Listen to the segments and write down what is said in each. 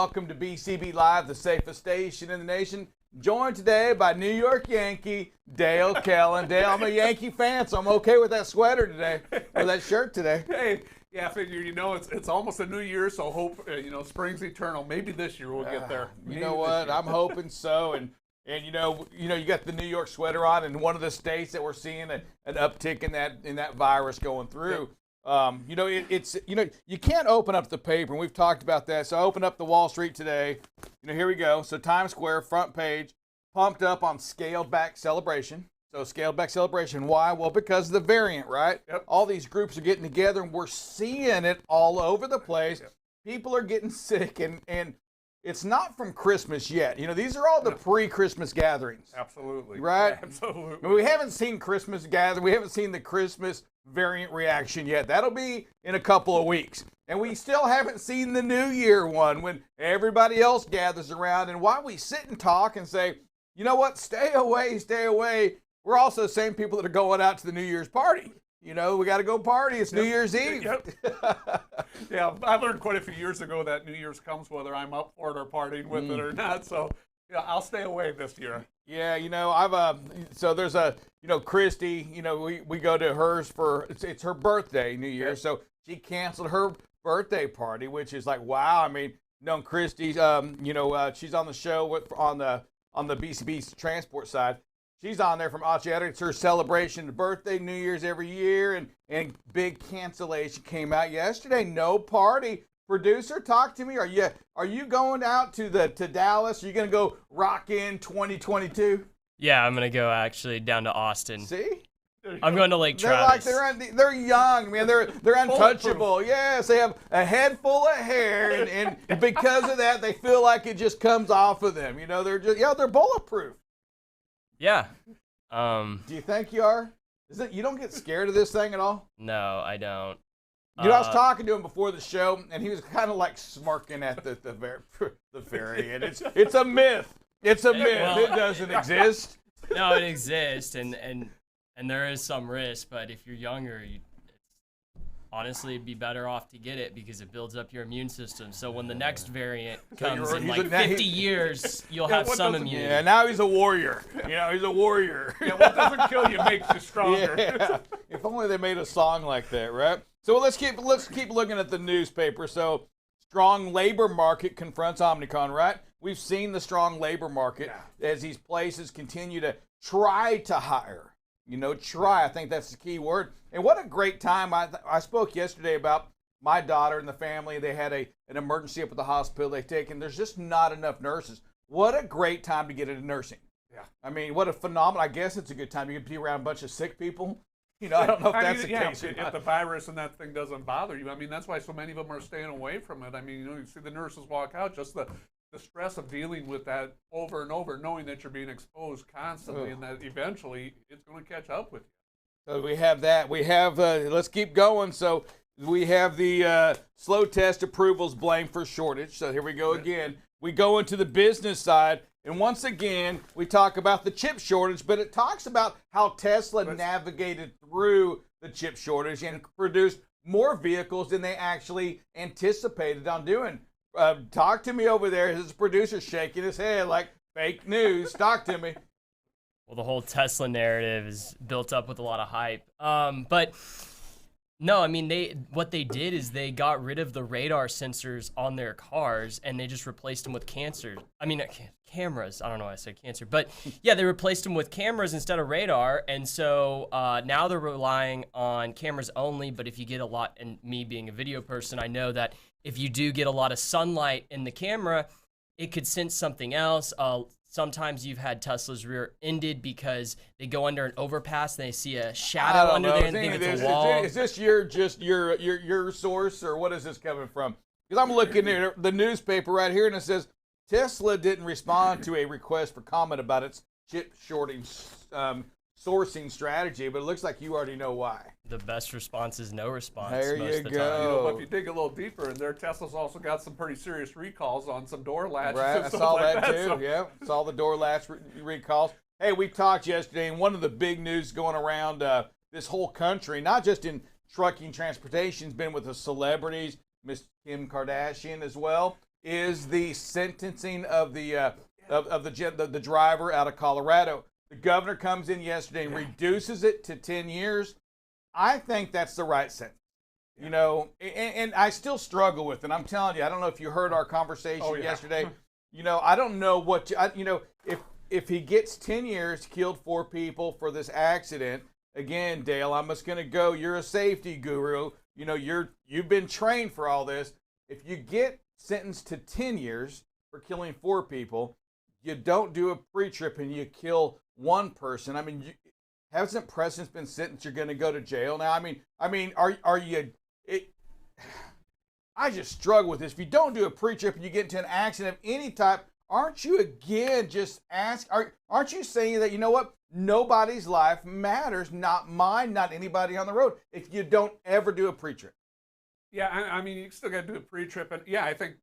welcome to BCB Live, the safest station in the nation. Joined today by New York Yankee Dale Kellen. Dale, I'm a Yankee fan, so I'm okay with that sweater today, or that shirt today. Hey, yeah, I figure, it's almost a new year, so hope, spring's eternal. Maybe this year we'll get there. You know what? I'm hoping so. And you got the New York sweater on, and one of the states that we're seeing an uptick in that virus going through. You can't open up the paper, and we've talked about that. So I opened up the Wall Street today. Here we go. So Times Square, front page, pumped up on scaled back celebration. So scaled back celebration. Why? Well, because of the variant, right? Yep. All these groups are getting together, and we're seeing it all over the place. Yep. People are getting sick, and it's not from Christmas yet. These are all the pre-Christmas gatherings. Absolutely. Right? Absolutely. I mean, we haven't seen Christmas gathering. We haven't seen the Christmas variant reaction yet. That'll be in a couple of weeks. And we still haven't seen the New Year one when everybody else gathers around. And while we sit and talk and say, you know what, stay away, we're also the same people that are going out to the New Year's party. We got to go party. It's New Year's Eve. Yep. Yeah, I learned quite a few years ago that New Year's comes whether I'm up for it or partying with it or not. So, I'll stay away this year. Yeah, so there's Christy, we go to hers for, it's her birthday, New Year's. So she canceled her birthday party, which is like, wow. I mean, Christy, she's on the show on the BCB transport side. She's on there from Achiata. It's her celebration of birthday, New Year's every year, and big cancellation came out yesterday. No party. Producer, talk to me. Are you going out to Dallas? Are you going to go rock in 2022? Yeah, I'm going to go actually down to Austin. See? I'm going to Lake Travis. They're young, man. They're untouchable. Yes, they have a head full of hair, and because of that, they feel like it just comes off of them. They're bulletproof. Yeah. Do you think you are? You don't get scared of this thing at all? No, I don't. I was talking to him before the show, and he was kind of like smirking at the very end. It's a myth. It's a myth. Well, it doesn't exist. No, it exists, and there is some risk. But if you're younger, honestly, it'd be better off to get it because it builds up your immune system. So when the next variant comes in like 50 years, you'll have some immunity. Yeah, now he's a warrior. He's a warrior. Yeah, what doesn't kill you makes you stronger. Yeah. If only they made a song like that, right? So let's keep looking at the newspaper. So strong labor market confronts Omnicron, right? We've seen the strong labor market as these places continue to try to hire. I think that's the key word. And what a great time. I spoke yesterday about my daughter and the family. They had an emergency up at the hospital. There's just not enough nurses. What a great time to get into nursing. Yeah. I mean, what a phenomenal. I guess it's a good time. You can be around a bunch of sick people. I don't know if that's the case. If the virus and that thing doesn't bother you, I mean, that's why so many of them are staying away from it. I mean, you see the nurses walk out, just the stress of dealing with that over and over, knowing that you're being exposed constantly and that eventually it's going to catch up with you. So we have that. We have, let's keep going. So we have the slow test approvals blamed for shortage. So here we go again. We go into the business side. And once again, we talk about the chip shortage, but it talks about how Tesla navigated through the chip shortage and produced more vehicles than they actually anticipated on doing. Talk to me over there. His producer shaking his head like fake news. Talk to me. Well, the whole Tesla narrative is built up with a lot of hype. But no, I mean, what they did is they got rid of the radar sensors on their cars and they just replaced them with cameras. I don't know why I said cancer, but yeah, they replaced them with cameras instead of radar. And so now they're relying on cameras only. But if you get a lot, and me being a video person, I know that if you do get a lot of sunlight in the camera, it could sense something else. Sometimes you've had Tesla's rear-ended because they go under an overpass and they see a shadow under there and think it's a wall. Is this your source, or what is this coming from? Because I'm looking at the newspaper right here, and it says Tesla didn't respond to a request for comment about its chip shortage sourcing strategy, but it looks like you already know why. The best response is no response. There most you of the go. time. If you dig a little deeper in there, Tesla's also got some pretty serious recalls on some door latches. Right, I saw that too. So. Yeah, saw the door latch recalls. Hey, we talked yesterday, and one of the big news going around this whole country, not just in trucking transportation, has been with the celebrities, Miss Kim Kardashian as well. is the sentencing of the driver out of Colorado. The governor comes in yesterday and reduces it to 10 years. I think that's the right sentence. You know, and I still struggle with it. I'm telling you, I don't know if you heard our conversation yesterday. You know, I don't know what if he gets 10 years, killed 4 people for this accident. Again, Dale, I'm just gonna go. You're a safety guru. You know, you've been trained for all this. If you get sentenced to 10 years for killing 4 people, you don't do a pre-trip and you kill 1 person. I mean, hasn't precedent been sentenced? You're going to go to jail now. I mean, are you? I just struggle with this. If you don't do a pre-trip and you get into an accident of any type, aren't you again just aren't you saying that, you know what? Nobody's life matters, not mine, not anybody on the road, if you don't ever do a pre-trip? Yeah, I mean, you still got to do a pre-trip, and yeah, I think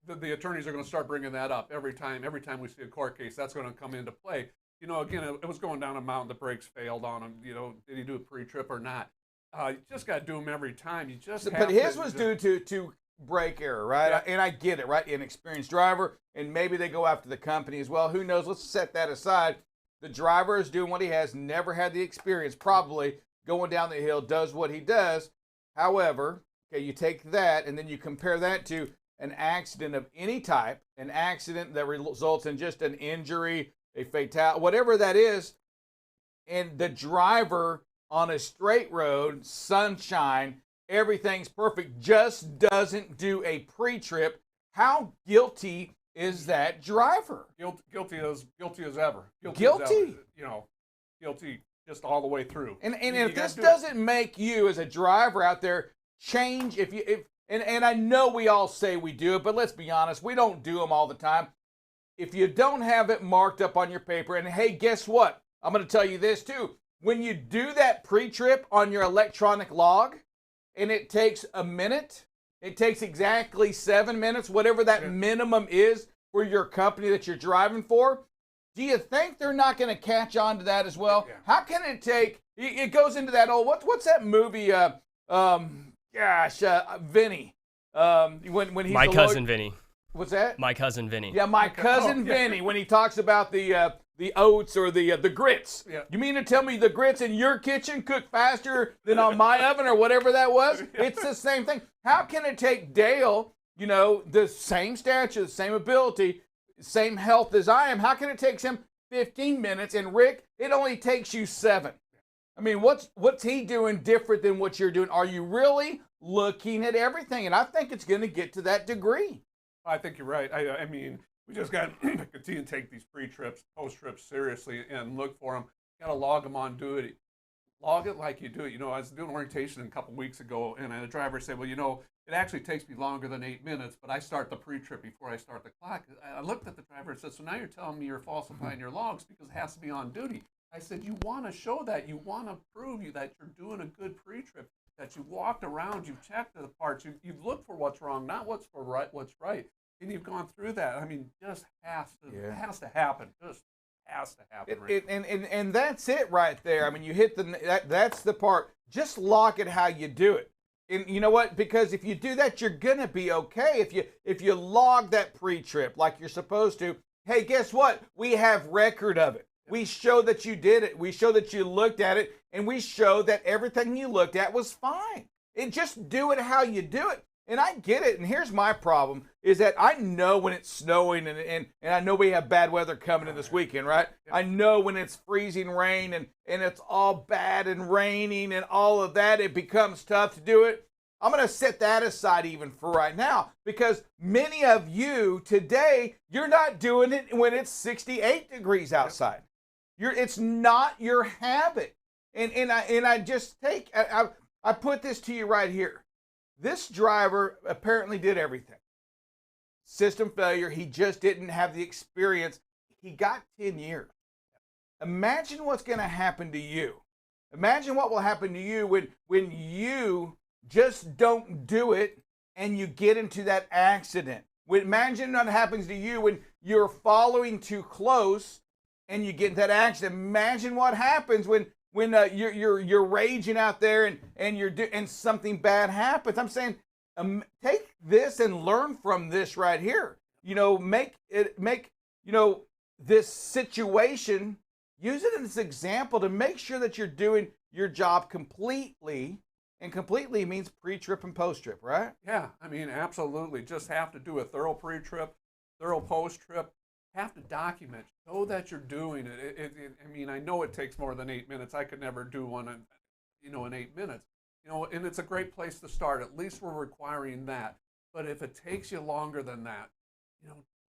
the attorneys are going to start bringing that up every time we see a court case. That's going to come into play. You know, again, it was going down a mountain, the brakes failed on him. You know, did he do a pre-trip or not? You just got to do them every time. You just have but his to, was due to brake error, right? Yeah. And I get it, right? Inexperienced driver, and maybe they go after the company as well. Who knows? Let's set that aside. The driver is doing what he has, never had the experience, probably going down the hill, does what he does. However, okay, you take that and then you compare that to an accident of any type, an accident that results in just an injury, a fatality, whatever that is, and the driver on a straight road, sunshine, everything's perfect, just doesn't do a pre-trip. How guilty is that driver? Guilty as ever. Guilty. As ever. You know, guilty just all the way through. And if this doesn't make you as a driver out there change, and I know we all say we do it, but let's be honest, we don't do them all the time. If you don't have it marked up on your paper, and hey, guess what? I'm going to tell you this too. When you do that pre-trip on your electronic log, and it takes a minute, it takes exactly 7 minutes, whatever that minimum is for your company that you're driving for, do you think they're not going to catch on to that as well? Yeah. How can it take, it goes into that old, what's that movie, Vinny. When he's My cousin Vinny. What's that? My cousin Vinny. Yeah, my cousin Vinny, when he talks about the oats or the grits. Yeah. You mean to tell me the grits in your kitchen cook faster than on my oven or whatever that was? It's the same thing. How can it take Dale, you know, the same stature, the same ability, same health as I am, how can it take him 15 minutes and Rick, it only takes you 7? I mean, what's he doing different than what you're doing? Are you really looking at everything? And I think it's going to get to that degree. I think you're right. I mean, we just got to continue to take these pre-trips, post-trips seriously and look for them. Got to log them on duty. Log it like you do it. You know, I was doing orientation a couple weeks ago, and a driver said, well, you know, it actually takes me longer than 8 minutes, but I start the pre-trip before I start the clock. I looked at the driver and said, so now you're telling me you're falsifying your logs because it has to be on duty. I said, you want to show that. You want to prove that you're doing a good pre-trip, that you walked around, you've checked the parts, you've looked for what's wrong, not what's right. And you've gone through that. I mean, just has to happen. Just has to happen. And that's it right there. I mean, you hit that's the part. Just log it how you do it. And you know what? Because if you do that, you're gonna be okay. If you log that pre-trip like you're supposed to, hey, guess what? We have record of it. We show that you did it. We show that you looked at it, and we show that everything you looked at was fine. And just do it how you do it. And I get it. And here's my problem is that I know when it's snowing and I know we have bad weather coming in this weekend, right? I know when it's freezing rain and it's all bad and raining and all of that, it becomes tough to do it. I'm going to set that aside even for right now because many of you today, you're not doing it when it's 68 degrees outside. It's not your habit. And I just I put this to you right here. This driver apparently did everything. System failure. He just didn't have the experience. He got 10 years. Imagine what's going to happen to you. Imagine what will happen to you when you just don't do it and you get into that accident. Imagine what happens to you when you're following too close and you get into that accident. Imagine what happens when you're raging out there and something bad happens. I'm saying take this and learn from this right here. Make this situation, use it as an example to make sure that you're doing your job completely. And completely means pre-trip and post-trip, right? Yeah, I mean, absolutely. Just have to do a thorough pre-trip, thorough post-trip. Have to document, show that you're doing it. I mean, I know it takes more than 8 minutes. I could never do one in 8 minutes. And it's a great place to start. At least we're requiring that. But if it takes you longer than that,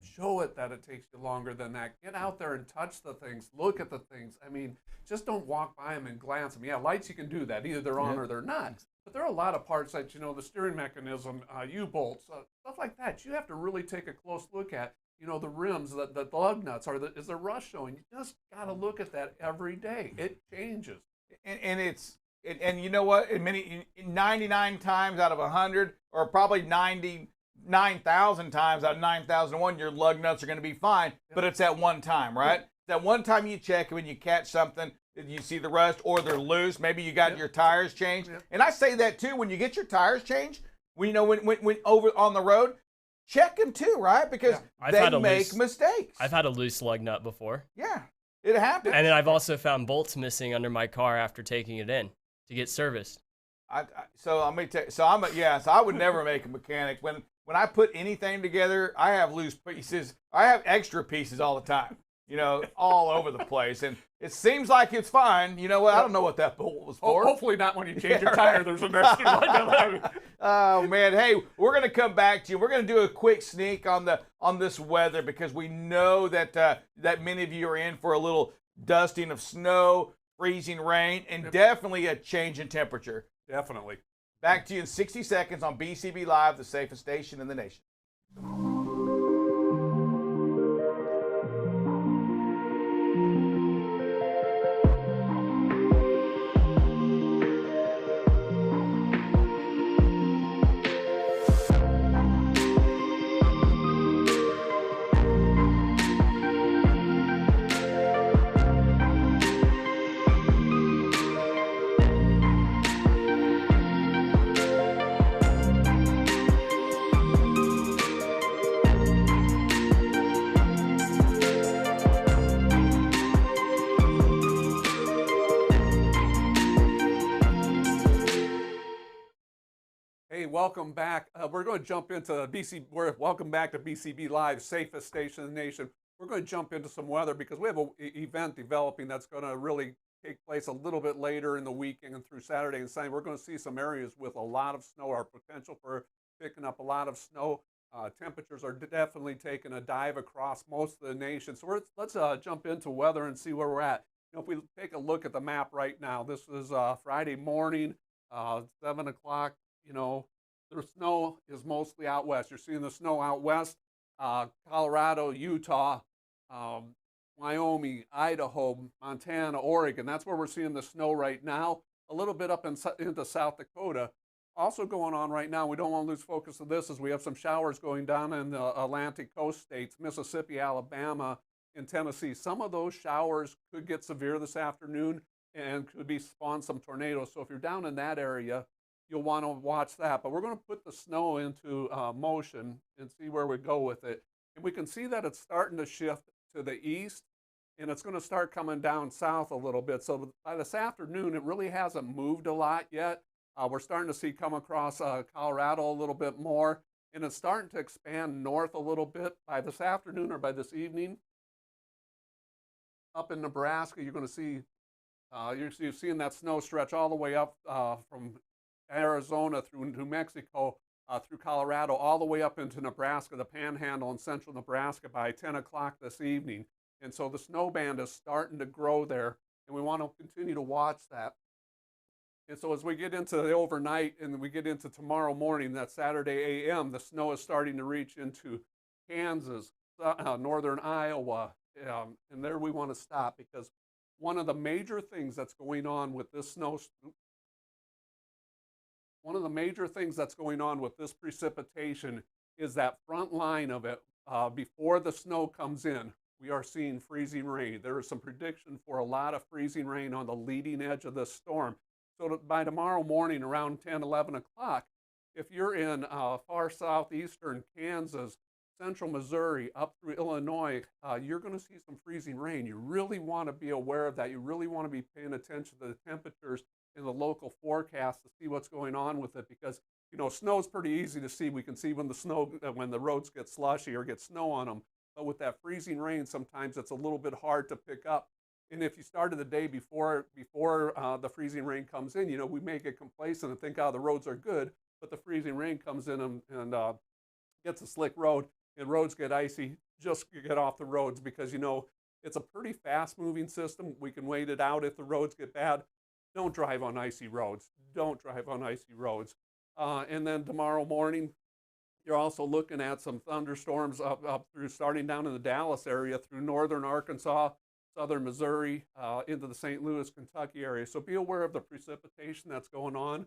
show it that it takes you longer than that. Get out there and touch the things, look at the things. I mean, just don't walk by them and glance them. Yeah, lights, you can do that. Either they're on or they're not. But there are a lot of parts that, the steering mechanism, U-bolts, stuff like that, you have to really take a close look at. The rims, the lug nuts, is the rust showing? You just got to look at that every day. It changes. And you know what? 99 times out of 100, or probably 99,000 times out of 9,001, your lug nuts are going to be fine. But it's at one time, right? Yep. That one time you check when you catch something, you see the rust, or they're loose. Maybe you got your tires changed. Yep. And I say that too. When you get your tires changed, when over on the road, check them too, right? Because they make mistakes. I've had a loose lug nut before. Yeah, it happens. And then I've also found bolts missing under my car after taking it in to get serviced. So I would never make a mechanic. When I put anything together, I have loose pieces. I have extra pieces all the time, all over the place. And it seems like it's fine. You know what? I don't know what that bolt was for. Hopefully not when you change your tire. Right. There's an extra one. Oh, man. Hey, we're going to come back to you. We're going to do a quick sneak on this weather because we know that many of you are in for a little dusting of snow, freezing rain, and definitely a change in temperature. Definitely. Back to you in 60 seconds on BCB Live, the safest station in the nation. Welcome back. We're going to jump into welcome back to BCB Live, safest station in the nation. We're going to jump into some weather because we have an event developing that's going to really take place a little bit later in the weekend and through Saturday and Sunday. We're going to see some areas with a lot of snow, our potential for picking up a lot of snow. Temperatures are definitely taking a dive across most of the nation. So let's jump into weather and see where we're at. If we take a look at the map right now, this is Friday morning, 7 o'clock, the snow is mostly out west. You're seeing the snow out west, Colorado, Utah, Wyoming, Idaho, Montana, Oregon. That's where we're seeing the snow right now. A little bit up into South Dakota. Also going on right now, we don't want to lose focus of this, as we have some showers going down in the Atlantic coast states, Mississippi, Alabama, and Tennessee. Some of those showers could get severe this afternoon and could spawn some tornadoes. So if you're down in that area, you'll want to watch that. But we're going to put the snow into motion and see where we go with it. And we can see that it's starting to shift to the east, and it's going to start coming down south a little bit. So by this afternoon, it really hasn't moved a lot yet. We're starting to see come across Colorado a little bit more, and it's starting to expand north a little bit. By this afternoon or by this evening, up in Nebraska, you're going to see, you're seeing that snow stretch all the way up from Arizona through New Mexico, through Colorado, all the way up into Nebraska, the Panhandle in central Nebraska by 10 o'clock this evening. And so the snow band is starting to grow there, and we want to continue to watch that. And so as we get into the overnight and we get into tomorrow morning, that Saturday a.m., the snow is starting to reach into Kansas, northern Iowa, and there we want to stop, because one of the major things that's going on with this precipitation is that front line of it. Before the snow comes in, we are seeing freezing rain. There is some prediction for a lot of freezing rain on the leading edge of this storm. So by tomorrow morning around 10, 11 o'clock, if you're in far southeastern Kansas, central Missouri, up through Illinois, you're going to see some freezing rain. You really want to be aware of that. You really want to be paying attention to the temperatures in the local forecast to see what's going on with it, because snow's pretty easy to see. We can see when when the roads get slushy or get snow on them. But with that freezing rain, sometimes it's a little bit hard to pick up. And if you started the day before the freezing rain comes in, we may get complacent and think, oh, the roads are good. But the freezing rain comes in and gets a slick road, and roads get icy. Just get off the roads, because it's a pretty fast-moving system. We can wait it out if the roads get bad. Don't drive on icy roads. Don't drive on icy roads. And then tomorrow morning, you're also looking at some thunderstorms up through, starting down in the Dallas area, through northern Arkansas, southern Missouri, into the St. Louis, Kentucky area. So be aware of the precipitation that's going on.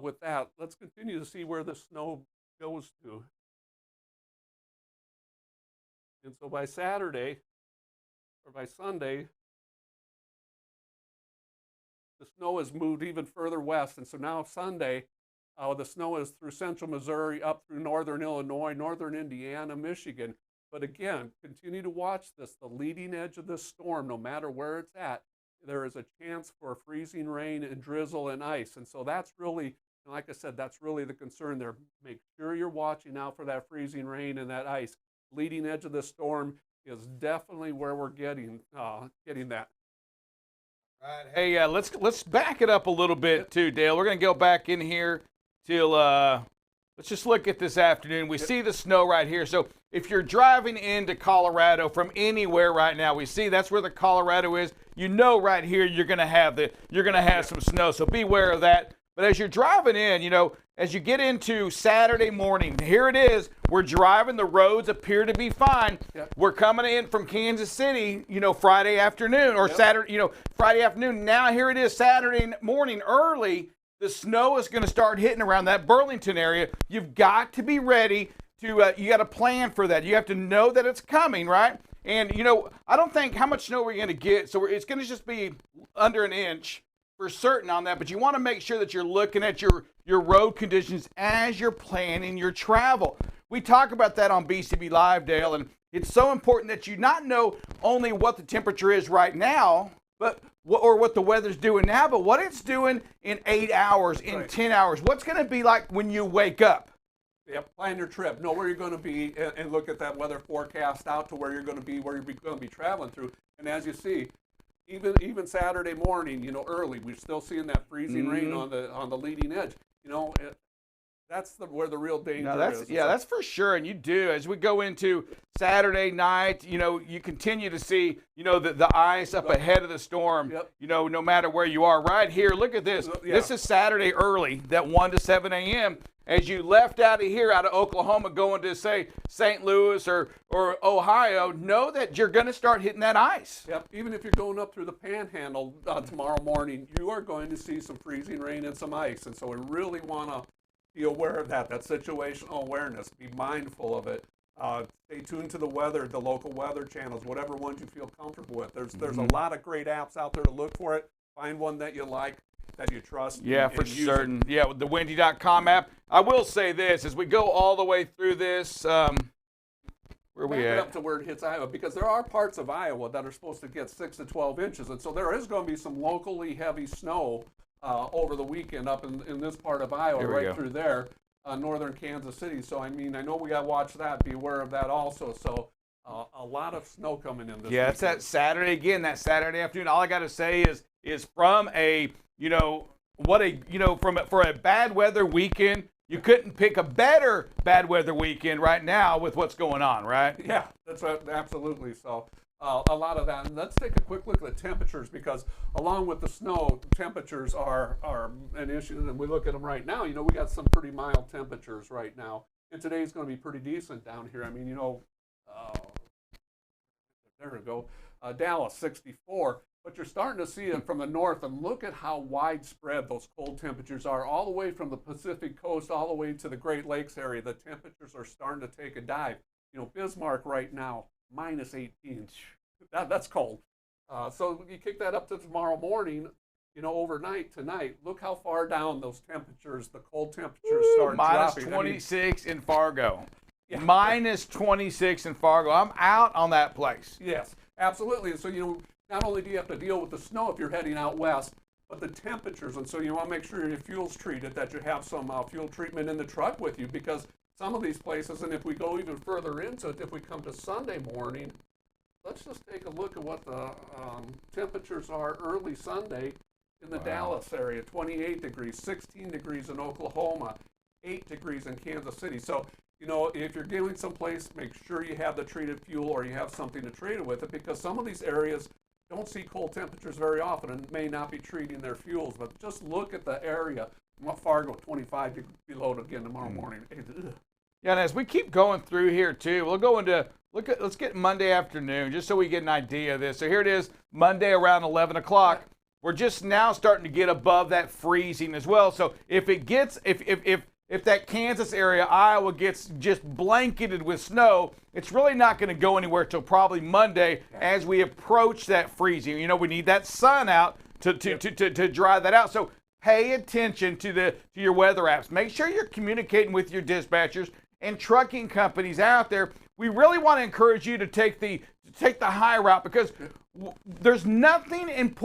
With that, let's continue to see where the snow goes to. And so by Saturday, or by Sunday, the snow has moved even further west. And so now Sunday, the snow is through central Missouri, up through northern Illinois, northern Indiana, Michigan. But again, continue to watch this. The leading edge of this storm, no matter where it's at, there is a chance for freezing rain and drizzle and ice. And so that's really, like I said, that's really the concern there. Make sure you're watching out for that freezing rain and that ice. Leading edge of the storm is definitely where we're getting that. Right. Hey, let's back it up a little bit too, Dale. We're going to go back in here till let's just look at this afternoon. We see the snow right here. So if you're driving into Colorado from anywhere right now, we see that's where the Colorado is. Right here you're going to have some snow. So beware of that. But as you're driving in, as you get into Saturday morning, here it is. We're driving. The roads appear to be fine. Yep. We're coming in from Kansas City, Friday afternoon or Saturday, Friday afternoon. Now here it is Saturday morning early. The snow is going to start hitting around that Burlington area. You've got to be ready to, you got to plan for that. You have to know that it's coming, right? And, I don't think how much snow we're going to get. So it's going to just be under an inch for certain on that. But you want to make sure that you're looking at your road conditions as you're planning your travel. We talk about that on BCB Live, Dale, and it's so important that you not know only what the temperature is right now, or what the weather's doing now, but what it's doing in 8 hours, in 10 hours. What's going to be like when you wake up? Yep, plan your trip. Know where you're going to be, and look at that weather forecast out to where you're going to be, where you're going to be traveling through. And as you see, even Saturday morning, early, we're still seeing that freezing rain on the leading edge. That's where the real danger is. Yeah, that's for sure. And you do, as we go into Saturday night, you continue to see, the ice up ahead of the storm, no matter where you are. Right here, look at this. Yeah. This is Saturday early, that 1 to 7 a.m. As you left out of here, out of Oklahoma, going to, say, St. Louis or Ohio, know that you're going to start hitting that ice. Yep. Even if you're going up through the Panhandle tomorrow morning, you are going to see some freezing rain and some ice. And so we really want to be aware of that situational awareness. Be mindful of it. Stay tuned to the weather, the local weather channels, whatever ones you feel comfortable with. There's a lot of great apps out there to look for it. Find one that you like, that you trust. Yeah, for certain. Yeah, with the windy.com app. I will say this, as we go all the way through this, where are we at? Up to where it hits Iowa, because there are parts of Iowa that are supposed to get 6 to 12 inches, and so there is going to be some locally heavy snow over the weekend up in this part of Iowa, right through there, northern Kansas City. So, I know we got to watch that, be aware of that also. So, a lot of snow coming in this weekend. It's that Saturday again, that Saturday afternoon. All I got to say is from a, for a bad weather weekend, you couldn't pick a better bad weather weekend right now with what's going on, right? Yeah, that's right, absolutely. So, a lot of that. And let's take a quick look at the temperatures, because along with the snow, temperatures are an issue. And we look at them right now. We got some pretty mild temperatures right now. And today's going to be pretty decent down here. There we go. Dallas, 64. But you're starting to see it from the north, and look at how widespread those cold temperatures are, all the way from the Pacific coast all the way to the Great Lakes area. The temperatures are starting to take a dive. Bismarck right now, minus 18. That's cold. So you kick that up to tomorrow morning, overnight tonight, look how far down those temperatures, the cold temperatures start Minus dropping. 26 in Fargo. Yeah. Minus 26 in Fargo. I'm out on that place. Yes, absolutely. And so, not only do you have to deal with the snow if you're heading out west, but the temperatures. And so you want to make sure your fuel's treated, that you have some fuel treatment in the truck with you, because some of these places, and if we go even further into it, if we come to Sunday morning, let's just take a look at what the temperatures are early Sunday in the Dallas area. 28 degrees, 16 degrees in Oklahoma, 8 degrees in Kansas City. So, if you're going someplace, make sure you have the treated fuel or you have something to trade it with it, because some of these areas don't see cold temperatures very often and may not be treating their fuels. But just look at the area. Fargo, 25 below again tomorrow morning. Yeah, and as we keep going through here too, we'll go into let's get Monday afternoon just so we get an idea of this. So here it is, Monday around 11 o'clock. We're just now starting to get above that freezing as well. So if it gets if that Kansas area, Iowa gets just blanketed with snow, it's really not going to go anywhere till probably Monday as we approach that freezing. We need that sun out to dry that out. So pay attention to your weather apps. Make sure you're communicating with your dispatchers and trucking companies out there. We really want to encourage you to take the high route, because there's nothing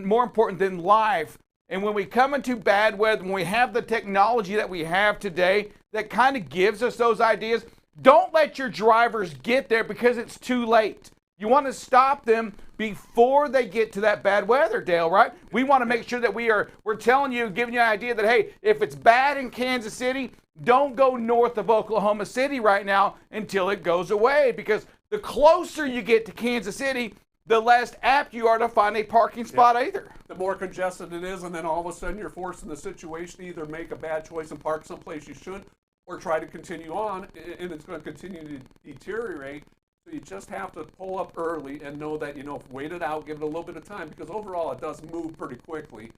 more important than life. And when we come into bad weather, when we have the technology that we have today that kind of gives us those ideas, don't let your drivers get there because it's too late. You want to stop them before they get to that bad weather, Dale, right? We want to make sure that we're telling you, giving you an idea that, hey, if it's bad in Kansas City, don't go north of Oklahoma City right now until it goes away, because the closer you get to Kansas City, the less apt you are to find a parking spot either. The more congested it is, and then all of a sudden you're forced in the situation to either make a bad choice and park someplace you should, or try to continue on, and it's going to continue to deteriorate. So you just have to pull up early and know that, wait it out, give it a little bit of time, because overall it does move pretty quickly.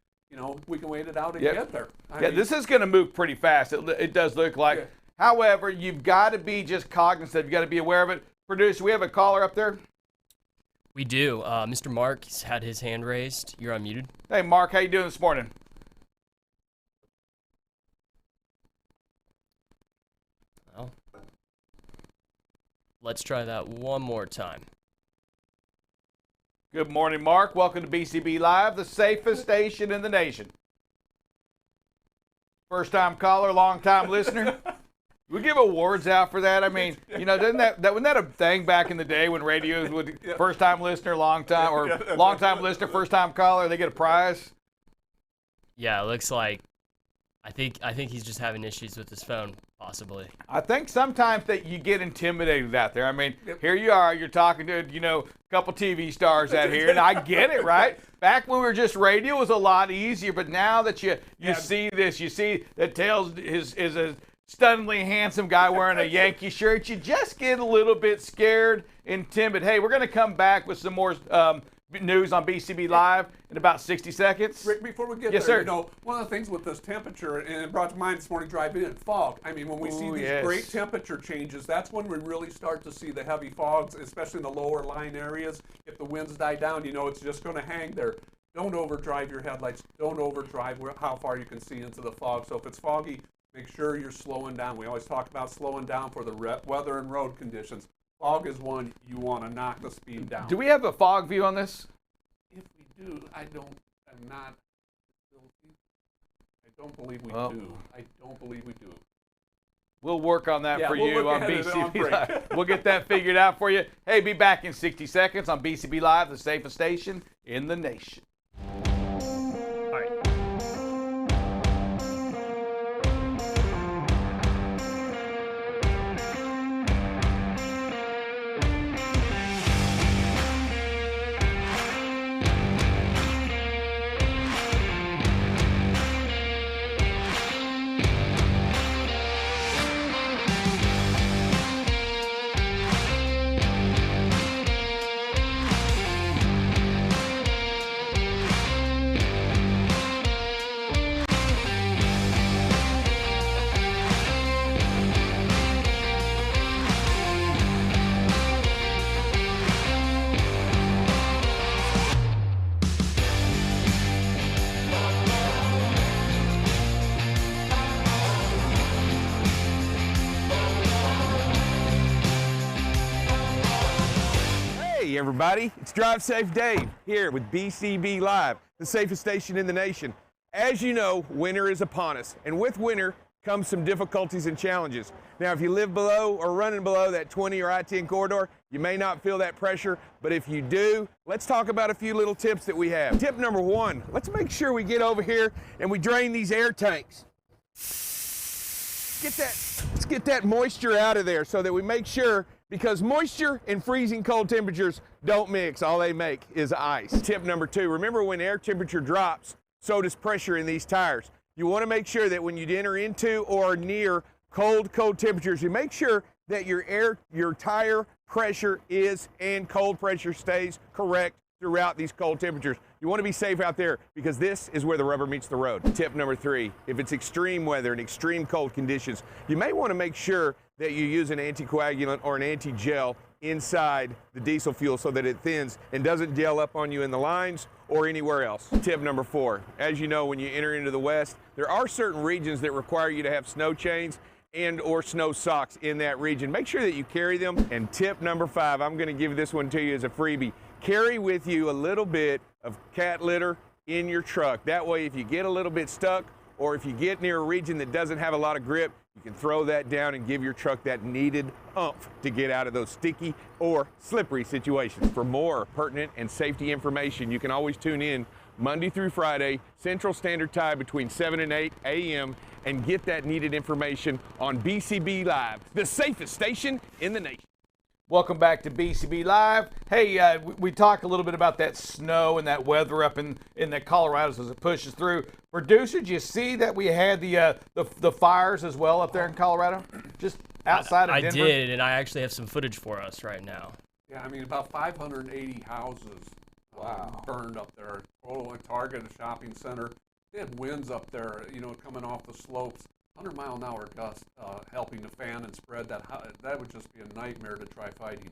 We can wait it out and get there. I mean, this is going to move pretty fast. It does look like. Yeah. However, you've got to be just cognizant. You've got to be aware of it. Producer, we have a caller up there. We do. Mr. Mark has had his hand raised. You're unmuted. Hey, Mark, how you doing this morning? Well, let's try that one more time. Good morning, Mark. Welcome to BCB Live, the safest station in the nation. First-time caller, long-time listener. We give awards out for that. I mean, wasn't that a thing back in the day when radios would first-time listener, long-time, or long-time listener, first-time caller, they get a prize? Yeah, it looks like I think he's just having issues with his phone, possibly. I think sometimes that you get intimidated out there. I mean, here you are, you're talking to, a couple TV stars out here, and I get it, right? Back when we were just radio, it was a lot easier, but now that you see this, you see that Tails is a stunningly handsome guy wearing a Yankee shirt, you just get a little bit scared and timid. Hey, we're going to come back with some more news on BCB Live in about 60 seconds. Rick, before we get yes, there, sir. One of the things with this temperature, and it brought to mind this morning driving in, fog. I mean, when we see these great temperature changes, that's when we really start to see the heavy fogs, especially in the lower line areas. If the winds die down, it's just going to hang there. Don't overdrive your headlights. Don't overdrive how far you can see into the fog. So if it's foggy, make sure you're slowing down. We always talk about slowing down for the weather and road conditions. Fog is one you want to knock the speed down. Do we have a fog view on this? If we do, I don't believe we do. I don't believe we do. We'll work on that for you on BCB Live. Live. We'll get that figured out for you. Hey, be back in 60 seconds on BCB Live, the safest station in the nation. All right. everybody. It's Drive Safe Dave here with BCB Live, the safest station in the nation. As you know, winter is upon us, and with winter comes some difficulties and challenges. Now, if you live below or running below that 20 or I-10 corridor, you may not feel that pressure, but if you do, let's talk about a few little tips that we have. Tip number one, let's make sure we get over here and we drain these air tanks. Let's get that moisture out of there so that we make sure, because moisture and freezing cold temperatures don't mix. All they make is ice. Tip number two, remember when air temperature drops, so does pressure in these tires. You want to make sure that when you enter into or near cold temperatures, you make sure that your tire pressure is and cold pressure stays correct throughout these cold temperatures. You want to be safe out there because this is where the rubber meets the road. Tip number three, if it's extreme weather and extreme cold conditions, you may want to make sure that you use an anticoagulant or an anti-gel inside the diesel fuel so that it thins and doesn't gel up on you in the lines or anywhere else. Tip number four, as you know, when you enter into the West, there are certain regions that require you to have snow chains and or snow socks in that region. Make sure that you carry them. And tip number five, I'm going to give this one to you as a freebie. Carry with you a little bit of cat litter in your truck. That way, if you get a little bit stuck or if you get near a region that doesn't have a lot of grip, you can throw that down and give your truck that needed oomph to get out of those sticky or slippery situations. For more pertinent and safety information, you can always tune in Monday through Friday, Central Standard Time between 7 and 8 a.m. and get that needed information on BCB Live, the safest station in the nation. Welcome back to BCB Live. Hey, we talked a little bit about that snow and that weather up in the Colorado as it pushes through. Producer, did you see that we had the fires as well up there in Colorado? Just outside of Denver? I did, and I actually have some footage for us right now. Yeah, I mean, about 580 houses burned up there. Total at Target, a shopping center. They had winds up there, coming off the slopes. 100-mile-an-hour gust helping to fan and spread that. That would just be a nightmare to try fighting.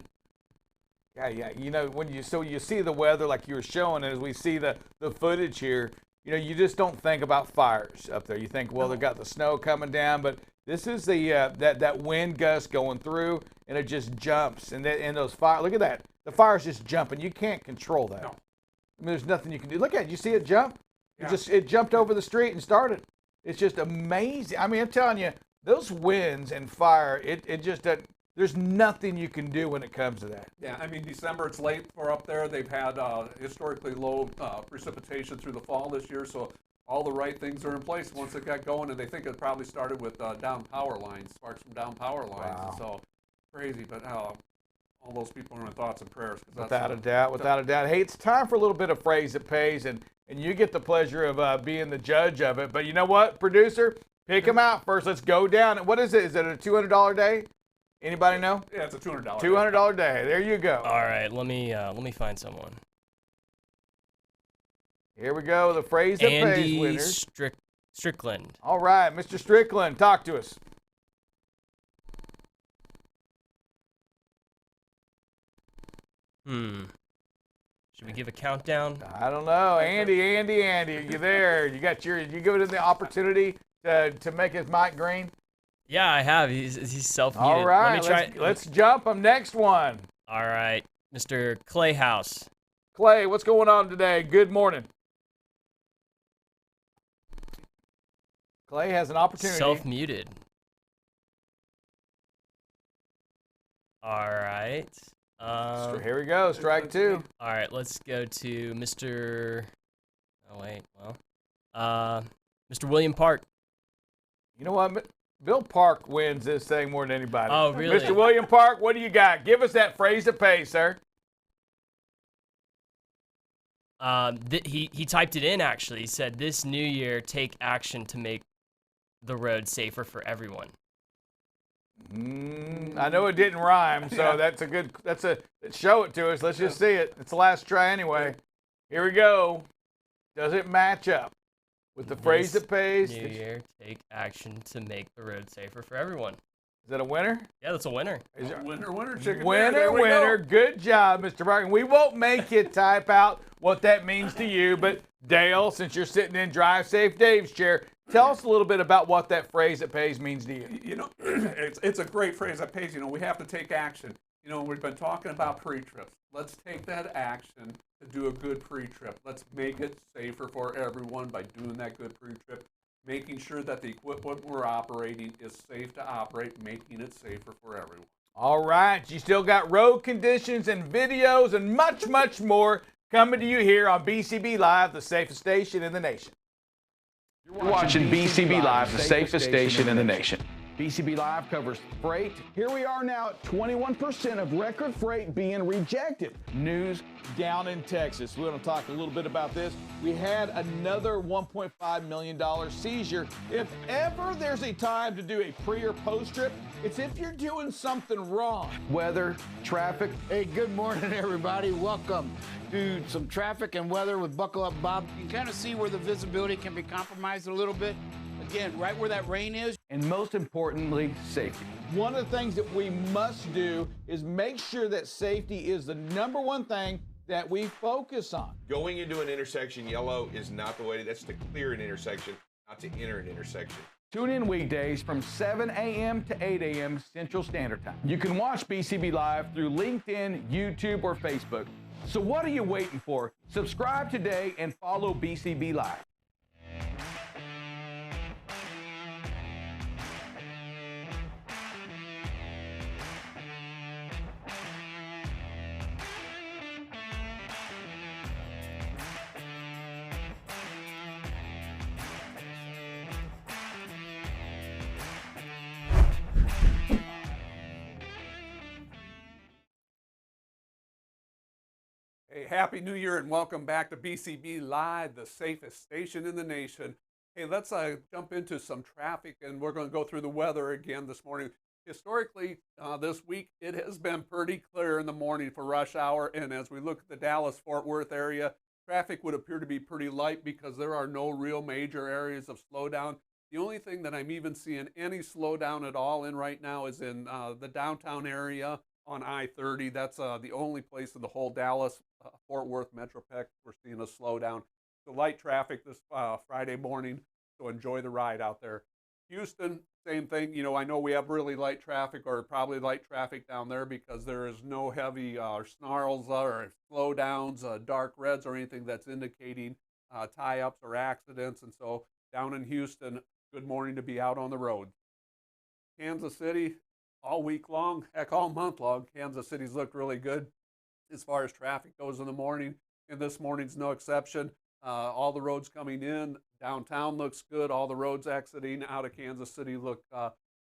Yeah. When you see the weather like you were showing, as we see the footage here, you just don't think about fires up there. You think, well, they've got the snow coming down, but this is the that wind gust going through, and it just jumps, and those fires. Look at that. The fire's just jumping. You can't control that. No. I mean, there's nothing you can do. Look at it. You see it jump? Yeah. It jumped over the street and started. It's just amazing. I mean, I'm telling you, those winds and fire, it just doesn't, there's nothing you can do when it comes to that. Yeah, I mean, December, it's late for up there. They've had historically low precipitation through the fall this year, so all the right things are in place once it got going, and they think it probably started with down power lines, sparks from down power lines. Wow. So crazy, but all those people are in thoughts and prayers. Without a doubt. Hey, it's time for a little bit of phrase that pays, and you get the pleasure of being the judge of it. But you know what, producer? Pick them out first. Let's go down. What is it? Is it a $200 day? Anybody know? Yeah, it's a $200. $200 day. There you go. All right, let me find someone. Here we go. The phrase that pays winners. Strickland. All right, Mr. Strickland, talk to us. Should we give a countdown? I don't know. Andy, are you there? You give it the opportunity to make his mic green? Yeah, I have. He's self-muted. All right, Let me try. let's jump him. Next one. All right, Mr. Clayhouse. Clay, what's going on today? Good morning. Clay has an opportunity. Self-muted. All right. Here we go. Strike two. All right, let's go to Mr. Oh wait, well, Mr. William Park. You know what? Bill Park wins this thing more than anybody. Oh, really? Mr. William Park, what do you got? Give us that phrase that pays, sir. He typed it in actually. He said, "This new year, take action to make the road safer for everyone." I know it didn't rhyme, so show it to us. Let's just see it. It's the last try anyway. Here we go. Does it match up with the phrase that pays? New year, take action to make the road safer for everyone. Is that a winner? Yeah, that's a winner. Winner, chicken Winner. Good job, Mr. Barton. We won't make you type out what that means to you, but Dale, since you're sitting in Drive Safe Dave's chair, tell us a little bit about what that phrase that pays means to you. It's a great phrase that pays. We have to take action. You know, we've been talking about pre-trips. Let's take that action to do a good pre-trip. Let's make it safer for everyone by doing that good pre-trip, making sure that the equipment we're operating is safe to operate, making it safer for everyone. All right, you still got road conditions and videos and much, much more coming to you here on BCB Live, the safest station in the nation. You're watching BCB Live, the safest station in the nation. BCB Live covers freight. Here we are now at 21% of record freight being rejected. News down in Texas. We're going to talk a little bit about this. We had another $1.5 million seizure. If ever there's a time to do a pre or post trip, it's if you're doing something wrong. Weather, traffic. Hey, good morning, everybody. Welcome to some traffic and weather with Buckle Up Bob. You can kind of see where the visibility can be compromised a little bit. Again, right where that rain is. And most importantly, safety. One of the things that we must do is make sure that safety is the number one thing that we focus on. Going into an intersection yellow is not the way. That's to clear an intersection, not to enter an intersection. Tune in weekdays from 7 a.m. to 8 a.m. Central Standard Time. You can watch BCB Live through LinkedIn, YouTube, or Facebook. So what are you waiting for? Subscribe today and follow BCB Live. Hey, Happy New Year and welcome back to BCB Live, the safest station in the nation. Hey, let's jump into some traffic, and we're going to go through the weather again this morning. Historically, this week, it has been pretty clear in the morning for rush hour, and as we look at the Dallas-Fort Worth area, traffic would appear to be pretty light because there are no real major areas of slowdown. The only thing that I'm even seeing any slowdown at all in right now is in the downtown area on I-30. That's the only place in the whole Dallas-Fort Worth Metroplex we're seeing a slowdown. So light traffic this Friday morning, so enjoy the ride out there. Houston, same thing. You know, I know we have really light traffic, or probably light traffic down there because there is no heavy snarls or slowdowns, dark reds, or anything that's indicating tie-ups or accidents. And so down in Houston, good morning to be out on the road. Kansas City, all week long, heck, all month long, Kansas City's looked really good as far as traffic goes in the morning, and this morning's no exception. All the roads coming in, downtown looks good. All the roads exiting out of Kansas City look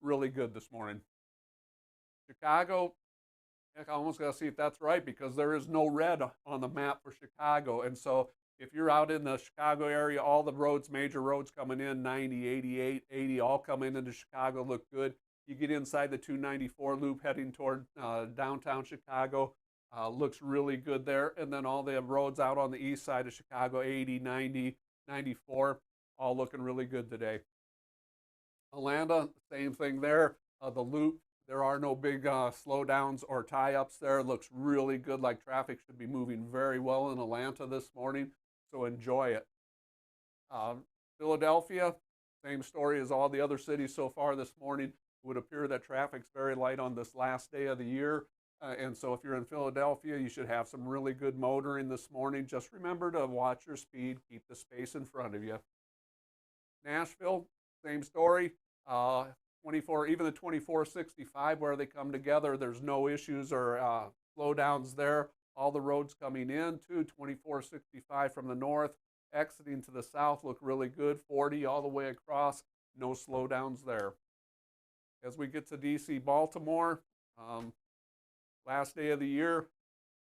really good this morning. Chicago, heck, I almost got to see if that's right because there is no red on the map for Chicago, and so if you're out in the Chicago area, all the roads, major roads coming in, 90, 88, 80, all coming into Chicago look good. You get inside the 294 loop heading toward downtown Chicago, looks really good there. And then all the roads out on the east side of Chicago, 80, 90, 94, all looking really good today. Atlanta, same thing there. The loop, there are no big slowdowns or tie-ups there. Looks really good, like traffic should be moving very well in Atlanta this morning, so enjoy it. Philadelphia, same story as all the other cities so far this morning. It would appear that traffic's very light on this last day of the year. And so if you're in Philadelphia, you should have some really good motoring this morning. Just remember to watch your speed, keep the space in front of you. Nashville, same story. 24, even the 2465 where they come together, there's no issues or slowdowns there. All the roads coming in to 2465 from the north, exiting to the south look really good. 40 all the way across, no slowdowns there. As we get to DC, Baltimore, last day of the year,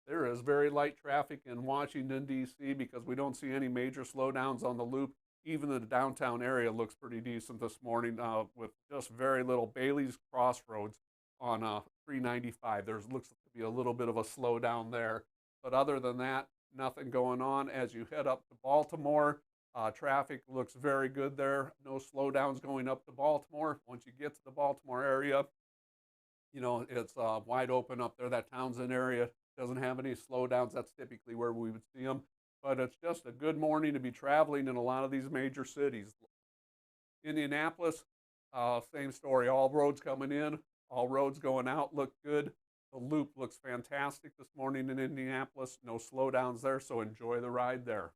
there is very light traffic in Washington, D.C. because we don't see any major slowdowns on the loop. Even the downtown area looks pretty decent this morning with just very little. Bailey's Crossroads on 395. There looks to be a little bit of a slowdown there. But other than that, nothing going on. As you head up to Baltimore, traffic looks very good there. No slowdowns going up to Baltimore. Once you get to the Baltimore area, you know, it's wide open up there. That Townsend area doesn't have any slowdowns. That's typically where we would see them. But it's just a good morning to be traveling in a lot of these major cities. Indianapolis, same story. All roads coming in, all roads going out look good. The loop looks fantastic this morning in Indianapolis. No slowdowns there, so enjoy the ride there.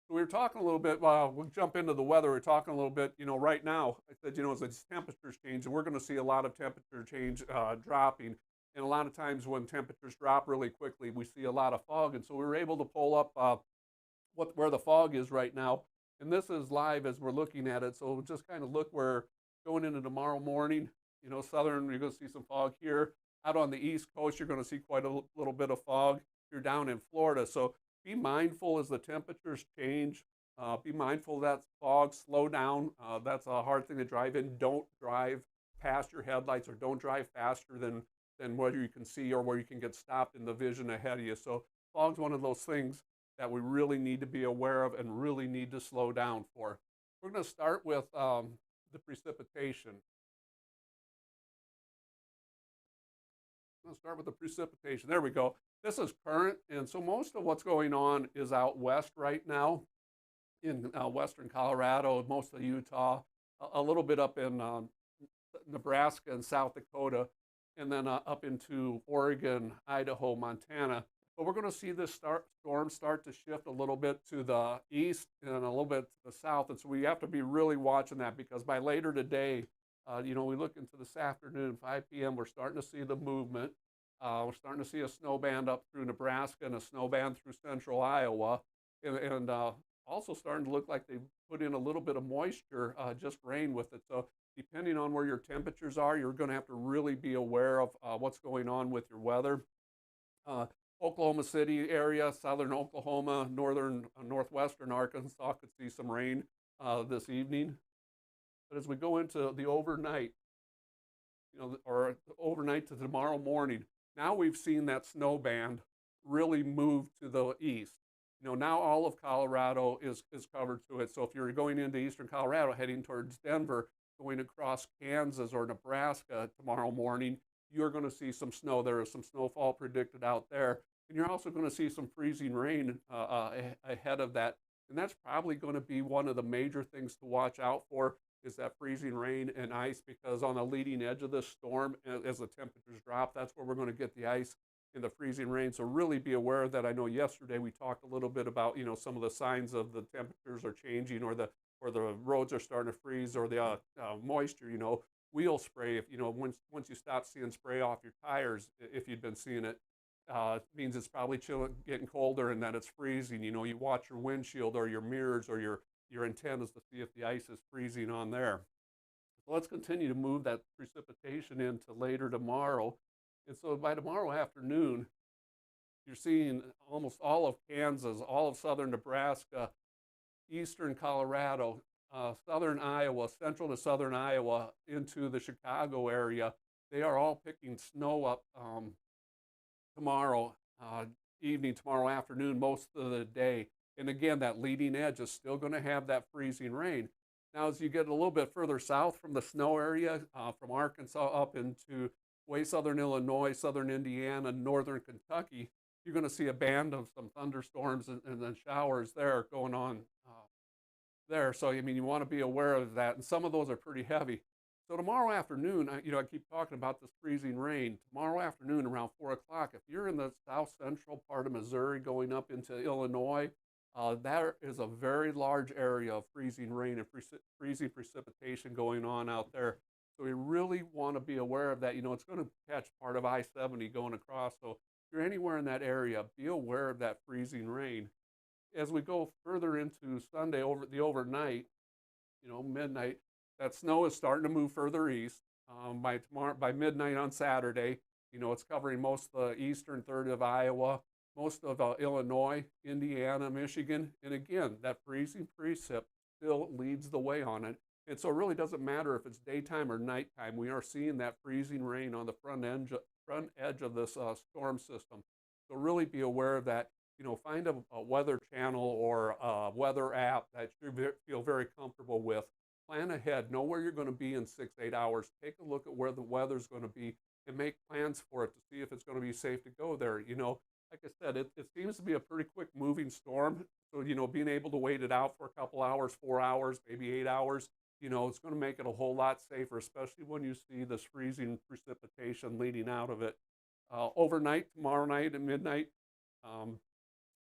So we were talking a little bit, we'll jump into the weather. We're talking a little bit, right now, I said, as the temperatures change, and we're going to see a lot of temperature change dropping. And a lot of times when temperatures drop really quickly, we see a lot of fog. And so we were able to pull up where the fog is right now. And this is live as we're looking at it. So just kind of look where going into tomorrow morning, southern, you're going to see some fog here. Out on the East Coast, you're going to see quite a little bit of fog. You're down in Florida. So be mindful as the temperatures change. Be mindful of that fog. Slow down. That's a hard thing to drive in. Don't drive past your headlights, or don't drive faster than what you can see, or where you can get stopped in the vision ahead of you. So fog's one of those things that we really need to be aware of and really need to slow down for. We're going to start with the precipitation. Let's start with the precipitation. There we go. This is current, and so most of what's going on is out west right now in western Colorado, most of Utah, a little bit up in Nebraska and South Dakota, and then up into Oregon, Idaho, Montana. But we're going to see this storm start to shift a little bit to the east and a little bit to the south, and so we have to be really watching that, because by later today, we look into this afternoon, 5 p.m., we're starting to see the movement. We're starting to see a snow band up through Nebraska and a snow band through central Iowa, and also starting to look like they put in a little bit of moisture, just rain with it. So depending on where your temperatures are, you're going to have to really be aware of what's going on with your weather. Oklahoma City area, southern Oklahoma, northwestern Arkansas could see some rain this evening. But as we go into the overnight, or overnight to tomorrow morning, now we've seen that snow band really move to the east. Now all of Colorado is covered to it. So if you're going into eastern Colorado, heading towards Denver, going across Kansas or Nebraska tomorrow morning, you're going to see some snow. There is some snowfall predicted out there. And you're also going to see some freezing rain ahead of that. And that's probably going to be one of the major things to watch out for, is that freezing rain and ice, because on the leading edge of this storm, as the temperatures drop, that's where we're going to get the ice and the freezing rain. So really be aware of that. I know yesterday we talked a little bit about, some of the signs of the temperatures are changing, or the roads are starting to freeze, or the moisture, wheel spray. If, once you stop seeing spray off your tires, if you've been seeing it, means it's probably chilling, getting colder, and that it's freezing. You watch your windshield or your mirrors or your antennas to see if the ice is freezing on there. So let's continue to move that precipitation into later tomorrow. And so by tomorrow afternoon, you're seeing almost all of Kansas, all of southern Nebraska, eastern Colorado, southern Iowa, central to southern Iowa, into the Chicago area. They are all picking snow up tomorrow evening, tomorrow afternoon, most of the day. And again, that leading edge is still going to have that freezing rain. Now, as you get a little bit further south from the snow area, from Arkansas up into way southern Illinois, southern Indiana, northern Kentucky, you're going to see a band of some thunderstorms and then showers there going on there. So, you want to be aware of that. And some of those are pretty heavy. So tomorrow afternoon, I keep talking about this freezing rain. Tomorrow afternoon around 4 o'clock, if you're in the south central part of Missouri going up into Illinois, there is a very large area of freezing rain and freezing precipitation going on out there. So we really want to be aware of that. It's going to catch part of I-70 going across. So if you're anywhere in that area, be aware of that freezing rain. As we go further into Sunday, over the overnight, midnight, that snow is starting to move further east. By midnight on Saturday, it's covering most of the eastern third of Iowa, most of Illinois, Indiana, Michigan. And again, that freezing precip still leads the way on it. And so it really doesn't matter if it's daytime or nighttime. We are seeing that freezing rain on the front edge of this storm system. So really be aware of that. Find a weather channel or a weather app that you feel very comfortable with. Plan ahead. Know where you're going to be in 6-8 hours. Take a look at where the weather's going to be and make plans for it to see if it's going to be safe to go there. Like I said, it seems to be a pretty quick moving storm. So, being able to wait it out for a couple hours, 4 hours, maybe 8 hours, it's going to make it a whole lot safer, especially when you see this freezing precipitation leading out of it. Overnight, tomorrow night at midnight, a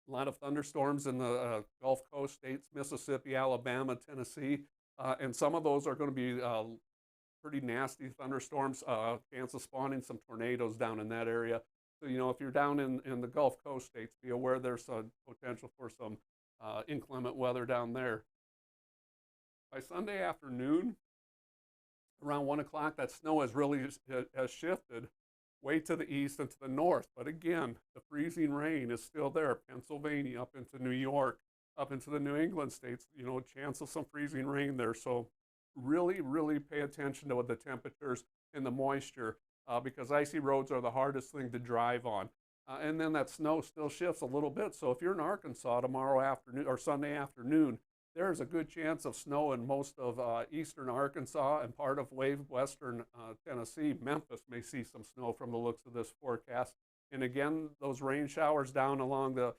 lot of thunderstorms in the Gulf Coast states, Mississippi, Alabama, Tennessee, and some of those are going to be pretty nasty thunderstorms, chance of spawning some tornadoes down in that area. So, if you're down in the Gulf Coast states, be aware there's a potential for some inclement weather down there. By Sunday afternoon, around 1 o'clock, that snow has shifted way to the east and to the north. But again, the freezing rain is still there. Pennsylvania, up into New York, up into the New England states, chance of some freezing rain there. So really, really pay attention to the temperatures and the moisture because icy roads are the hardest thing to drive on. And then that snow still shifts a little bit. So if you're in Arkansas tomorrow afternoon or Sunday afternoon, there's a good chance of snow in most of eastern Arkansas and part of western Tennessee. Memphis may see some snow from the looks of this forecast. And again, those rain showers down along the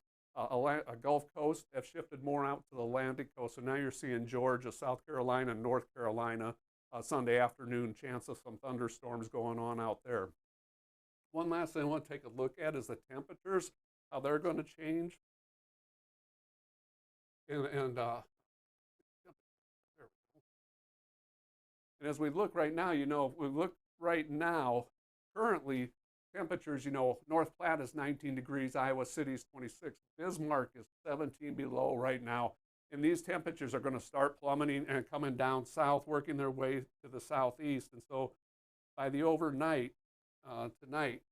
Gulf Coast have shifted more out to the Atlantic coast. So now you're seeing Georgia, South Carolina, and North Carolina Sunday afternoon, chance of some thunderstorms going on out there. One last thing I want to take a look at is the temperatures, how they're going to change. And as we look right now, currently temperatures, North Platte is 19 degrees, Iowa City is 26, Bismarck is 17 below right now. And these temperatures are going to start plummeting and coming down south, working their way to the southeast. And so by the overnight, tonight,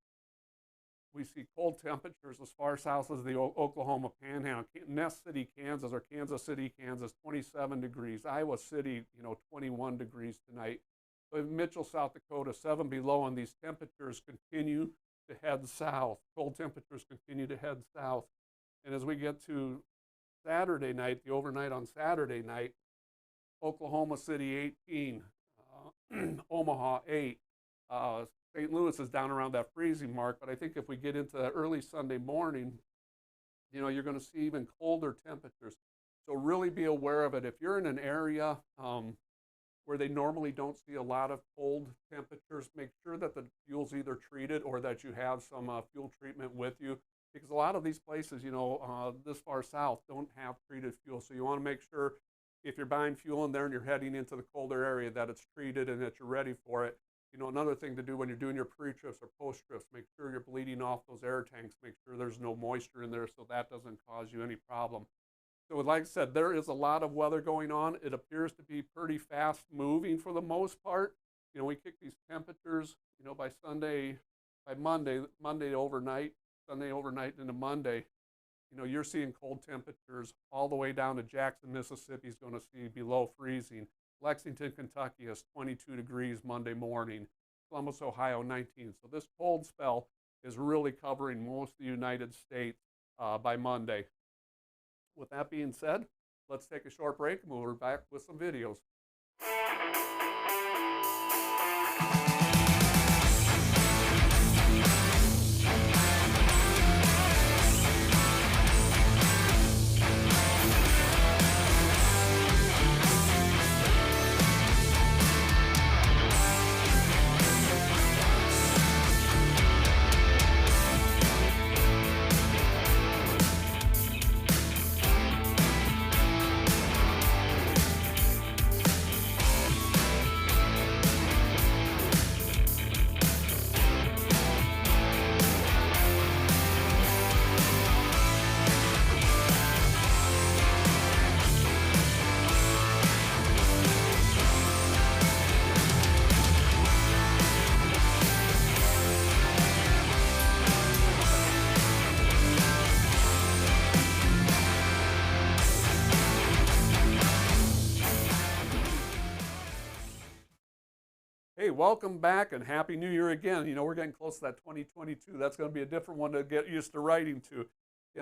we see cold temperatures as far south as the Oklahoma Panhandle. Ness City, Kansas, or Kansas City, Kansas, 27 degrees. Iowa City, 21 degrees tonight. So Mitchell, South Dakota, 7 below, and these temperatures continue to head south. Cold temperatures continue to head south. And as we get to Saturday night, the overnight on Saturday night, Oklahoma City, 18, Omaha, 8, St. Louis is down around that freezing mark, but I think if we get into that early Sunday morning, you're going to see even colder temperatures. So really be aware of it. If you're in an area where they normally don't see a lot of cold temperatures, make sure that the fuel's either treated or that you have some fuel treatment with you, because a lot of these places, this far south don't have treated fuel. So you want to make sure if you're buying fuel in there and you're heading into the colder area that it's treated and that you're ready for it. Another thing to do when you're doing your pre-trips or post-trips, make sure you're bleeding off those air tanks, make sure there's no moisture in there so that doesn't cause you any problem. So like I said, there is a lot of weather going on. It appears to be pretty fast moving for the most part. We kick these temperatures, by Monday overnight, Sunday overnight into Monday, you're seeing cold temperatures all the way down to Jackson, Mississippi is going to see below freezing. Lexington, Kentucky is 22 degrees Monday morning. Columbus, Ohio, 19. So this cold spell is really covering most of the United States by Monday. With that being said, let's take a short break and we'll be back with some videos. Hey, welcome back and Happy New Year again. We're getting close to that 2022. That's going to be a different one to get used to writing to.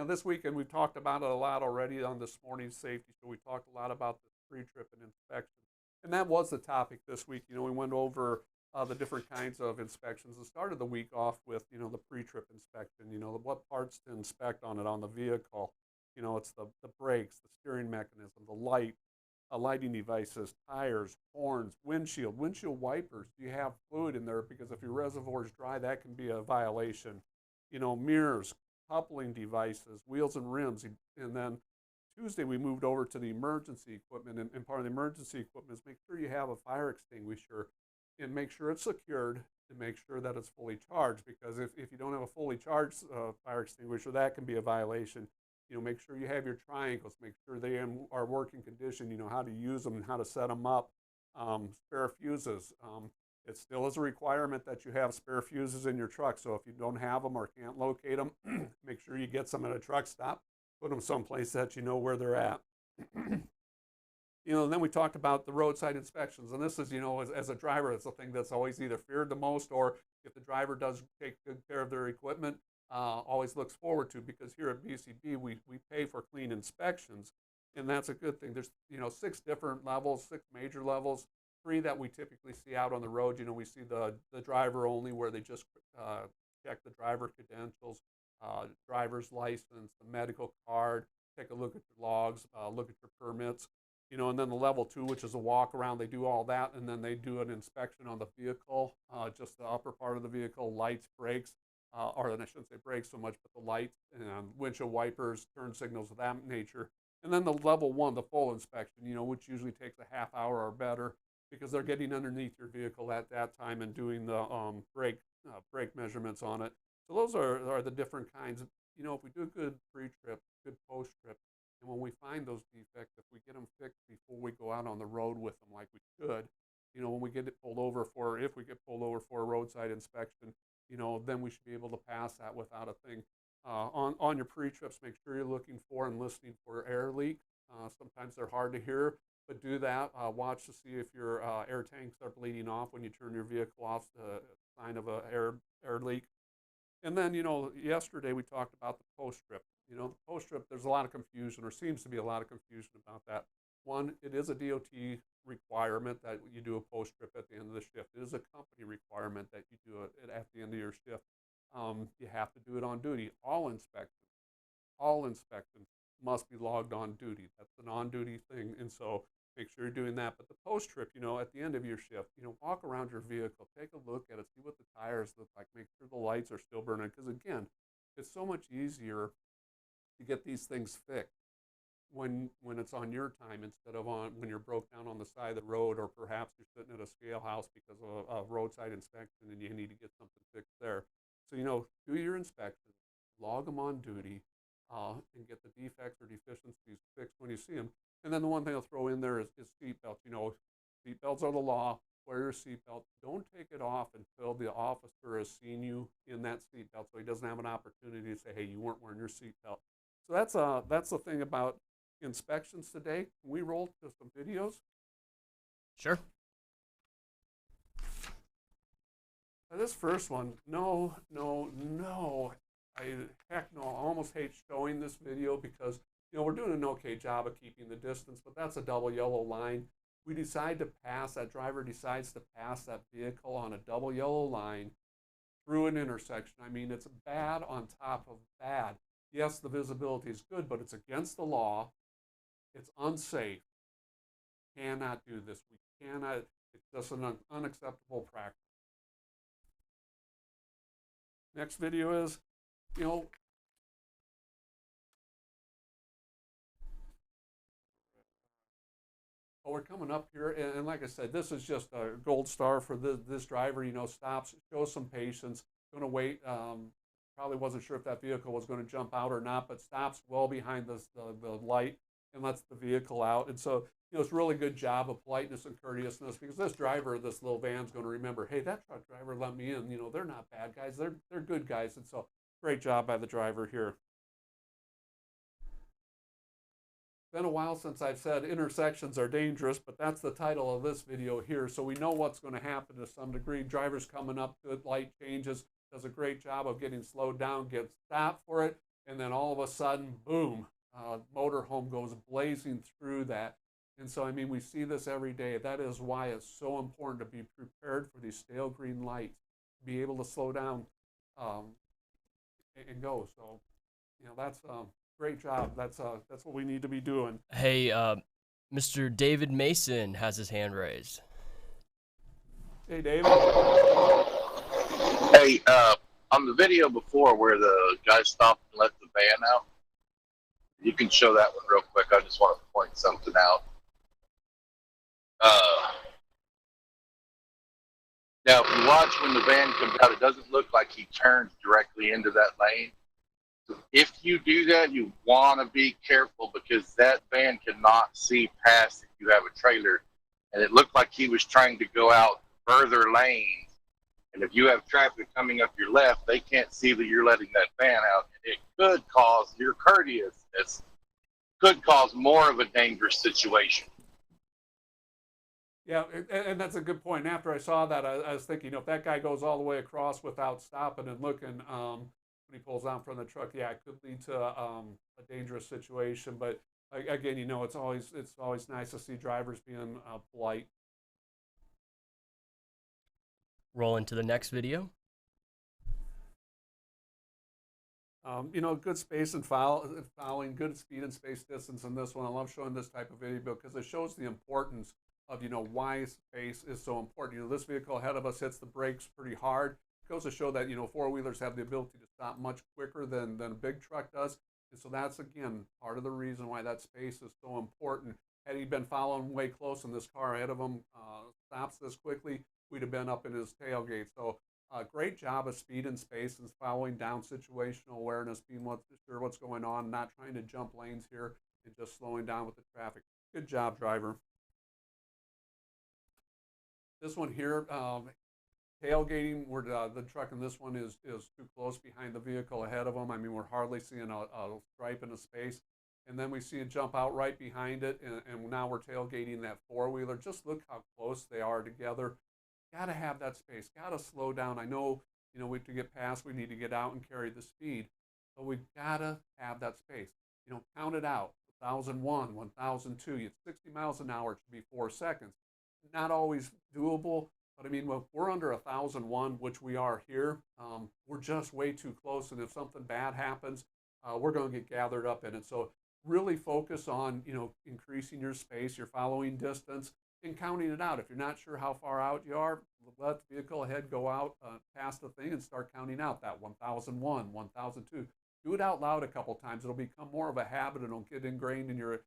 This weekend we've talked about it a lot already on this morning's safety show. We talked a lot about the pre-trip and inspection. And that was the topic this week. We went over the different kinds of inspections and started the week off with, the pre-trip inspection, what parts to inspect on it on the vehicle. It's the brakes, the steering mechanism, the light, lighting devices, tires, horns, windshield wipers. Do you have fluid in there? Because if your reservoir is dry, that can be a violation. You know, mirrors, coupling devices, wheels and rims. And then Tuesday we moved over to the emergency equipment, and part of the emergency equipment is make sure you have a fire extinguisher and make sure it's secured and make sure that it's fully charged, because if you don't have a fully charged fire extinguisher, that can be a violation. You know, make sure you have your triangles, make sure they are working condition, you know, how to use them and how to set them up. Spare fuses. It still is a requirement that you have spare fuses in your truck, so if you don't have them or can't locate them, make sure you get some at a truck stop. Put them someplace that you know where they're at. You know, and then we talked about the roadside inspections, and this is, you know, as a driver, it's a thing that's always either feared the most, or if the driver does take good care of their equipment, always looks forward to, because here at BCB, we pay for clean inspections, and that's a good thing. There's, you know, 6 different levels, 6 major levels, 3 that we typically see out on the road. You know, we see the driver only, where they just check the driver credentials, driver's license, the medical card, take a look at your logs, look at your permits. You know, and then the level 2, which is a walk around, they do all that, and then they do an inspection on the vehicle, just the upper part of the vehicle, lights, brakes, or I shouldn't say brakes so much, but the lights and windshield wipers, turn signals of that nature. And then the level 1, the full inspection, you know, which usually takes a half hour or better, because they're getting underneath your vehicle at that time and doing the brake measurements on it. So those are the different kinds. You know, if we do a good pre-trip, good post-trip, and when we find those defects, if we get them fixed before we go out on the road with them like we should, you know, when we get it pulled over for, if we get pulled over for a roadside inspection, you know, then we should be able to pass that without a thing. On your pre-trips, make sure you're looking for and listening for air leak. Sometimes they're hard to hear, but do that. Watch to see if your air tanks are bleeding off when you turn your vehicle off, the sign of a air leak. And then, you know, yesterday we talked about the post-trip. You know, the post-trip, there's a lot of confusion, or seems to be a lot of confusion about that. One, it is a DOT requirement that you do a post-trip at the end of the shift. It is a company requirement that you do it at the end of your shift. You have to do it on duty. All inspections must be logged on duty. That's an on-duty thing, and so make sure you're doing that. But the post-trip, you know, at the end of your shift, you know, walk around your vehicle, take a look at it, see what the tires look like, make sure the lights are still burning, because again, it's so much easier to get these things fixed when it's on your time instead of on when you're broke down on the side of the road, or perhaps you're sitting at a scale house because of a roadside inspection and you need to get something fixed there. So, you know, do your inspections, log them on duty, and get the defects or deficiencies fixed when you see them. And then the one thing I'll throw in there is seat belts. You know, seat belts are the law. Wear your seat belt. Don't take it off until the officer has seen you in that seat belt, so he doesn't have an opportunity to say, hey, you weren't wearing your seat belt. So that's the thing about inspections today. Can we roll to some videos? Sure. Now this first one, no. I almost hate showing this video, because, you know, we're doing an okay job of keeping the distance, but that's a double yellow line. We decide to pass, that driver decides to pass that vehicle on a double yellow line through an intersection. I mean, it's bad on top of bad. Yes, the visibility is good, but it's against the law. It's unsafe. Cannot do this. We cannot, it's just an unacceptable practice. Next video is, you know, we're coming up here, and like I said, this is just a gold star for this driver. You know, stops, shows some patience, going to wait. Probably wasn't sure if that vehicle was going to jump out or not, but stops well behind the light and lets the vehicle out. And so, you know, it's a really good job of politeness and courteousness, because this driver of this little van's going to remember, hey, that truck driver let me in. You know, they're not bad guys. They're good guys. And so, great job by the driver here. Been a while since I've said intersections are dangerous, but that's the title of this video here. So we know what's going to happen to some degree. Drivers coming up to it, light changes, does a great job of getting slowed down, gets stopped for it, and then all of a sudden, boom, motorhome goes blazing through that. And so, I mean, we see this every day. That is why it's so important to be prepared for these stale green lights, be able to slow down and go. So, you know, that's great job. That's what we need to be doing. Hey, Mr. David Mason has his hand raised. Hey, David. Hey, on the video before where the guy stopped and let the van out, you can show that one real quick. I just want to point something out. Now, if you watch when the van comes out, it doesn't look like he turns directly into that lane. So if you do that, you want to be careful because that van cannot see past if you have a trailer. And it looked like he was trying to go out further lanes. And if you have traffic coming up your left, they can't see that you're letting that van out. And it could cause your courteousness, could cause more of a dangerous situation. Yeah, and that's a good point. After I saw that, I was thinking, if that guy goes all the way across without stopping and looking when he pulls out from the truck, yeah, it could lead to a dangerous situation. But again, it's always nice to see drivers being polite. Roll into the next video. Good space and fouling, good speed and space distance in this one. I love showing this type of video because it shows the importance of, why space is so important. This vehicle ahead of us hits the brakes pretty hard. It goes to show that, four-wheelers have the ability to stop much quicker than a big truck does. And so that's, again, part of the reason why that space is so important. Had he been following way close and this car ahead of him stops this quickly, we'd have been up in his tailgate. So great job of speed and space and following down situational awareness, being sure what's going on, not trying to jump lanes here and just slowing down with the traffic. Good job, driver. This one here, tailgating, where the truck in this one is too close behind the vehicle ahead of them. I mean, we're hardly seeing a stripe in the space. And then we see it jump out right behind it, and now we're tailgating that four-wheeler. Just look how close they are together. Got to have that space. Got to slow down. I know, to get past, we need to get out and carry the speed, but we've got to have that space. Count it out. 1,001, 1,002. It's 60 miles an hour. It should be 4 seconds. Not always doable, but I mean, if we're under 1,001, which we are here, we're just way too close. And if something bad happens, we're going to get gathered up in it. So really focus on, increasing your space, your following distance, and counting it out. If you're not sure how far out you are, let the vehicle ahead go out past the thing and start counting out that 1,001, 1,002. Do it out loud a couple times. It'll become more of a habit. It'll get ingrained in your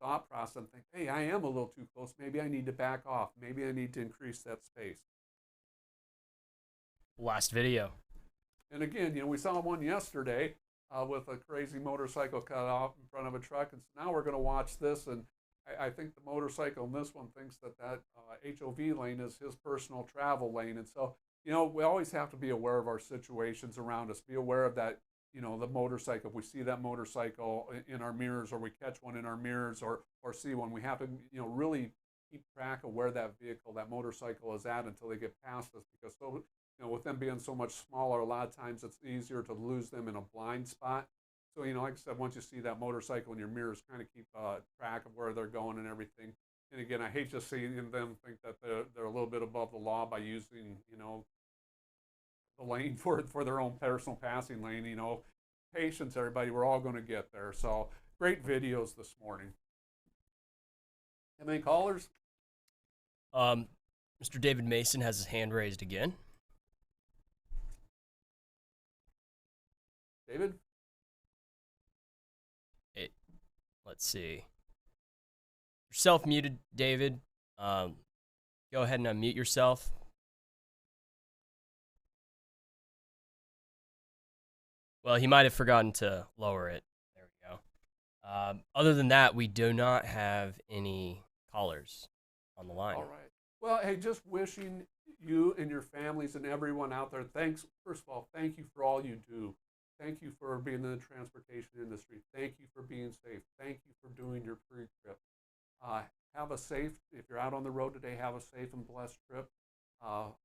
thought process and think, hey, I am a little too close. Maybe I need to back off. Maybe I need to increase that space. Last video. And again, we saw one yesterday with a crazy motorcycle cut off in front of a truck. And so now we're going to watch this. And I think the motorcycle in this one thinks that HOV lane is his personal travel lane. And so, we always have to be aware of our situations around us. Be aware of that, the motorcycle. If we see that motorcycle in our mirrors, or we catch one in our mirrors, or see one, we have to, really keep track of where that vehicle, that motorcycle is at until they get past us. Because with them being so much smaller, a lot of times it's easier to lose them in a blind spot. So, like I said, once you see that motorcycle in your mirrors, kind of keep track of where they're going and everything. And again, I hate just seeing them think that they're a little bit above the law by using, the lane for their own personal passing lane. Patience, everybody. We're all going to get there. So great videos this morning. Have any callers? Mr. David Mason has his hand raised again. David? Let's see. You're self-muted, David. Go ahead and unmute yourself. Well, he might have forgotten to lower it. There we go. Other than that, we do not have any callers on the line. All right. Well, hey, just wishing you and your families and everyone out there, first of all, thank you for all you do. Thank you for being in the transportation industry. Thank you for being safe. Thank you for doing your pre-trip. Have a safe, if you're out on the road today, have a safe and blessed trip.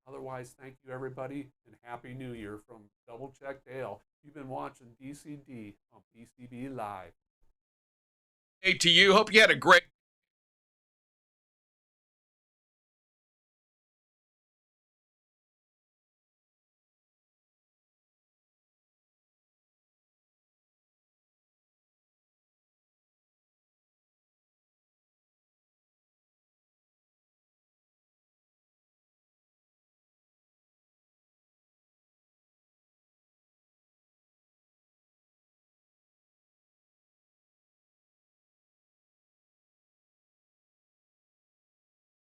Otherwise, thank you, everybody, and Happy New Year from Double Check Dale. You've been watching DCD on BCB Live. Hey, to you. Hope you had a great